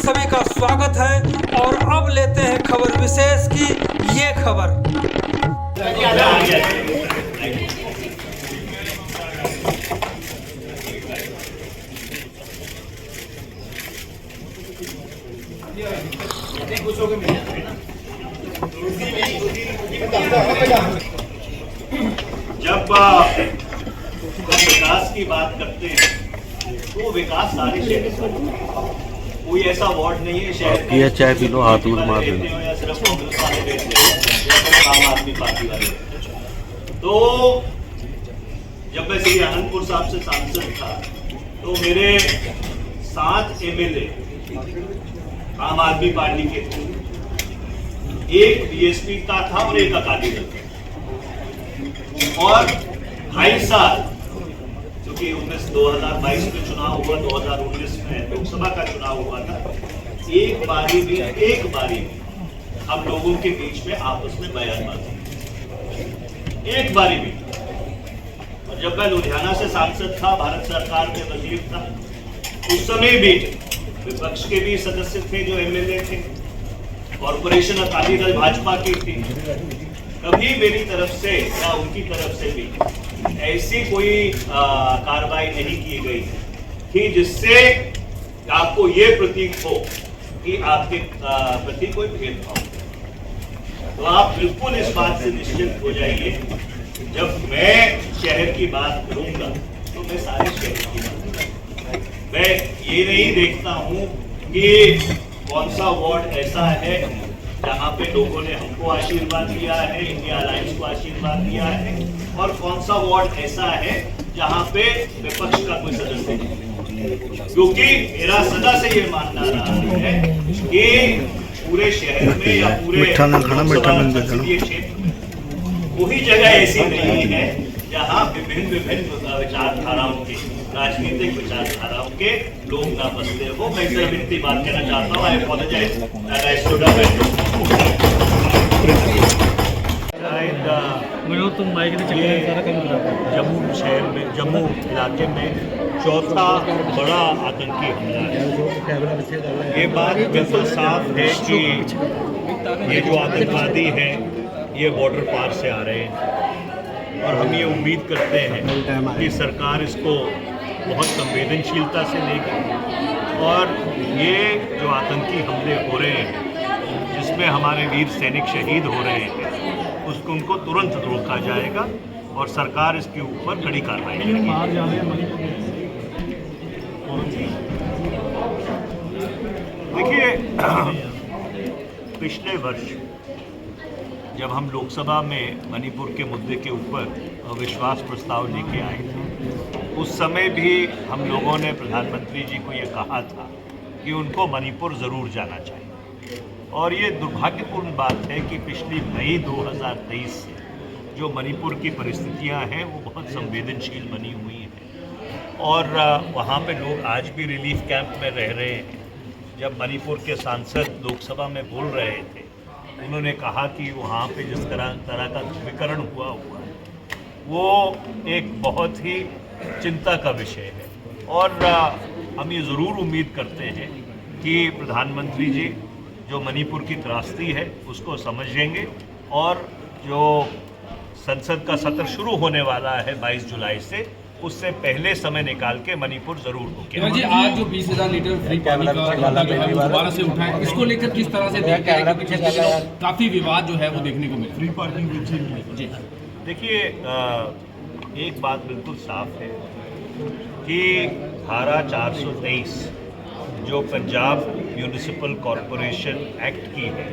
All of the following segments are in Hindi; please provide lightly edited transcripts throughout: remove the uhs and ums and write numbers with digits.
सभी का स्वागत है और अब लेते हैं खबर विशेष की ये खबर। जब विकास की बात करते हैं तो विकास सारे शहर कोई ऐसा वार्ड नहीं है शहर ये चाय पी लो, हाथ दूर मार देना। या सिर्फ कांग्रेस वाले रहते हैं या सिर्फ आम आदमी पार्टी वाले। तो जब मैं श्री आनंदपुर साहब से सांसद था तो मेरे 7 एमएलए आम आदमी पार्टी के थे, एक बीएसपी का था और एक अकाली दल का, और 2.5 साल क्योंकि 2022 में चुनाव हुआ, 2019 में लोकसभा का चुनाव हुआ था, एक बारी भी हम लोगों के बीच में आपस में बयानबाजी, एक बारी भी। और जब मैं लुधियाना से सांसद था, भारत सरकार में वजीर था, उस समय भी विपक्ष के भी सदस्य थे जो एमएलए थे, कॉर्पोरेशन अकाली दल भाजपा की थी, कभी मेरी तरफ से या उनकी तरफ से भी ऐसी कोई कार्रवाई नहीं की गई कि जिससे आपको ये प्रतीक हो कि आपके प्रति कोई भेदभाव। तो आप बिल्कुल इस बात से निश्चित हो जाइए, जब मैं शहर की बात करूंगा तो मैं सारे शहर की बात करूंगा। मैं ये नहीं देखता हूं कि कौन सा वार्ड ऐसा है जहां पे लोगों ने हमको आशीर्वाद दिया है, इंडिया अलायंस को आशीर्वाद दिया है, और कौन सा वार्ड ऐसा है जहां पे विपक्ष का कोई सदस्य नहीं। क्योंकि मेरा सदा से ये मानना रहा है कि पूरे शहर में या पूरे संसदीय क्षेत्र में कोई जगह ऐसी नहीं है जहां विभिन्न विचारधाराओं के, राजनीतिक विचारधाराओं के लोग ना बसते हो। मैं सिर्फ इतनी बात कहना चाहता हूँ। I apologise that I stood up. Jammu शहर में, जम्मू इलाके में चौथा बड़ा आतंकी हमला है। ये बात बिल्कुल साफ है कि ये जो आतंकवादी हैं ये बॉर्डर पार से आ रहे हैं, और हम ये उम्मीद करते हैं कि सरकार इसको बहुत संवेदनशीलता से लेगी, और ये जो आतंकी हमले हो रहे हैं जिसमें हमारे वीर सैनिक शहीद हो रहे हैं उसको उनको तुरंत रोका जाएगा और सरकार इसके ऊपर कड़ी कार्रवाई करेगी। देखिए, पिछले वर्ष जब हम लोकसभा में मणिपुर के मुद्दे के ऊपर अविश्वास प्रस्ताव लेके आए थे, उस समय भी हम लोगों ने प्रधानमंत्री जी को ये कहा था कि उनको मणिपुर ज़रूर जाना चाहिए। और ये दुर्भाग्यपूर्ण बात है कि पिछली मई 2023 से जो मणिपुर की परिस्थितियां हैं वो बहुत संवेदनशील बनी हुई हैं, और वहाँ पे लोग आज भी रिलीफ कैंप में रह रहे हैं। जब मणिपुर के सांसद लोकसभा में बोल रहे थे, उन्होंने कहा कि वहाँ पे जिस तरह का ध्रुवीकरण हुआ है वो एक बहुत ही चिंता का विषय है, और हम ये ज़रूर उम्मीद करते हैं कि प्रधानमंत्री जी जो मणिपुर की त्रासदी है उसको समझेंगे, और जो संसद का सत्र शुरू होने वाला है 22 जुलाई से, उससे पहले समय निकाल के मणिपुर जरूर होके। जी, आज जो 20,000 लीटर फ्री पानी का मुद्दा जो है वो दोबारा से उठा है, इसको लेकर किस तरह से देखते हैं कि काफ़ी विवाद जो है वो देखने को मिला? फ्री पार्किंग जी, देखिए, एक बात बिल्कुल साफ है कि धारा 423 जो पंजाब म्यूनिसिपल कॉरपोरेशन एक्ट की है,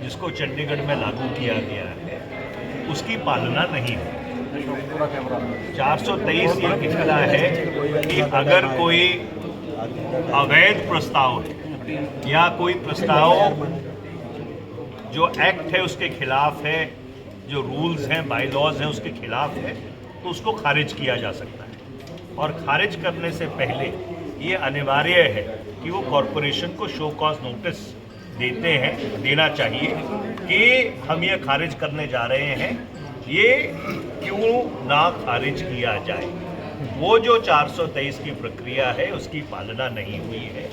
जिसको चंडीगढ़ में लागू किया गया है, उसकी पालना नहीं है। 423 ये कहता है कि अगर कोई अवैध प्रस्ताव है या कोई प्रस्ताव जो एक्ट है उसके खिलाफ है, जो रूल्स हैं, बाई लॉज हैं उसके खिलाफ है, तो उसको खारिज किया जा सकता है। और खारिज करने से पहले ये अनिवार्य है कि वो कॉरपोरेशन को शो कॉज नोटिस देना चाहिए कि हम ये खारिज करने जा रहे हैं, ये क्यों ना खारिज किया जाए। वो जो 423 की प्रक्रिया है उसकी पालना नहीं हुई है,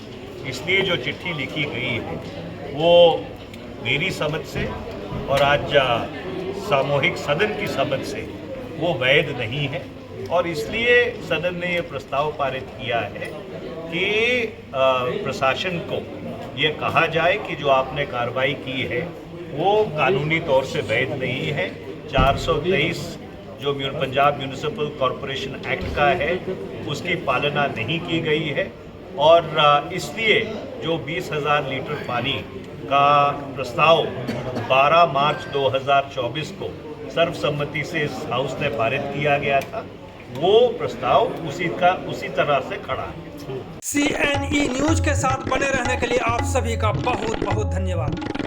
इसलिए जो चिट्ठी लिखी गई है वो मेरी समझ से और आज सामूहिक सदन की समझ से वो वैध नहीं है, और इसलिए सदन ने ये प्रस्ताव पारित किया है कि प्रशासन को ये कहा जाए कि जो आपने कार्रवाई की है वो कानूनी तौर से वैध नहीं है। 423 जो पंजाब म्यूनिसिपल कॉरपोरेशन एक्ट का है उसकी पालना नहीं की गई है, और इसलिए जो 20,000 लीटर पानी का प्रस्ताव 12 मार्च 2024 को सर्वसम्मति से इस हाउस ने पारित किया गया था, वो प्रस्ताव उसी तरह से खड़ा है। CNE न्यूज के साथ बने रहने के लिए आप सभी का बहुत बहुत धन्यवाद।